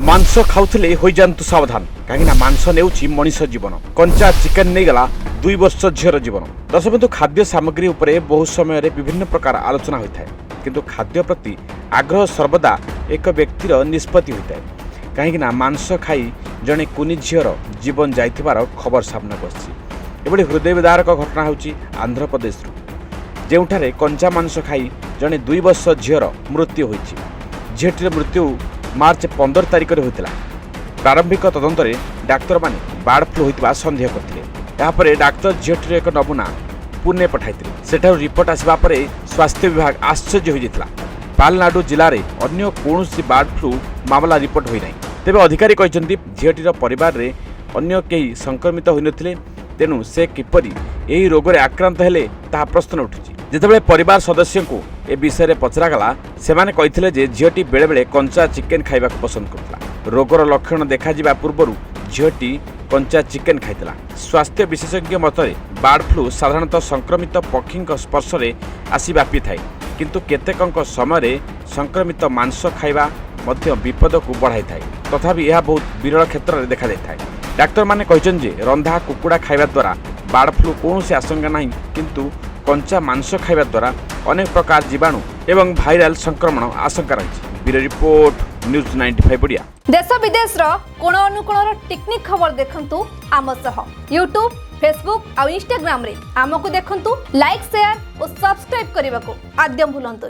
मांस खाऊले हो जातु सावधान कहीं मांस नेउछि मनीष जीवन कंचा चिकेन नहीं गला 2 वर्ष झीर जीवन। दर्शक बंधु खाद्य सामग्री उपरे बहु समय विभिन्न प्रकार आलोचना होता है किंतु खाद्य प्रति आग्रह सर्वदा एक व्यक्तिर निष्पत्ति होता है कहीं मांस खाई जड़े कुनी झीर जीवन जाइथिबार खबर सामना बसी। हृदय विदारक घटना होची आंध्र प्रदेश जोठारे कंचा मांस खाई जड़े 2 वर्ष झीर मृत्यु होईछि। झीटीर मृत्यु मार्च 15 तारिख में होता। प्रारंभिक तदंत डाक्तर माने बार्ड फ्लू होता सन्देह करते। डाक्तर झीटीर एक नमूना पुणे पठाई सेठार रिपोर्ट आसवा पर स्वास्थ्य विभाग आश्चर्य हो जाता। पालनाडु जिले में अन्य कौन बार्ड फ्लू मामला रिपोर्ट होना। तेज अधिकारी कहते झीटीर परिवार में अन्य कई संक्रमित होते तेणु से किपरि यही रोग में आक्रांत हेले ताहा प्रश्न उठुछि। जितेबाला परिवार सदस्य को ए विषय पचरागला सेमाने कहिथिले जे झीटी बेले बेले कंचा चिकेन खाइबा पसंद करथला। रोगर लक्षण देखा जिबा पूर्वरु झीटी कंचा चिकेन खाइतला। स्वास्थ्य विशेषज्ञ मतरे बार्ड फ्लू साधारणतः संक्रमित पक्षी स्पर्श में आसी व्यापी थाए किंतु केतेकंक समय संक्रमित मांस खाइबा मध्य विपद को बढ़ाई थाए। तथापि यह बहुत विरल क्षेत्र में देखा जाए। डाक्तर माने कहछन जे रंधा कुकुड़ा खाइबा द्वारा बार्ड फ्लू कौन से आशंका नहीं किंतु कंचा मांस खाइबा द्वारा अनेक प्रकार जीवाणु एवं भाइराल संक्रमण आशंका रही। Bureau report news 95 Odia. देश विदेश कोण अनुकोण टेक्निक खबर देखंतु आम सह यूट्यूब फेसबुक और इंस्टाग्राम रे आमको देखंतु लाइक शेयर और सब्सक्राइब करने को आद्यम भूलंतुनि।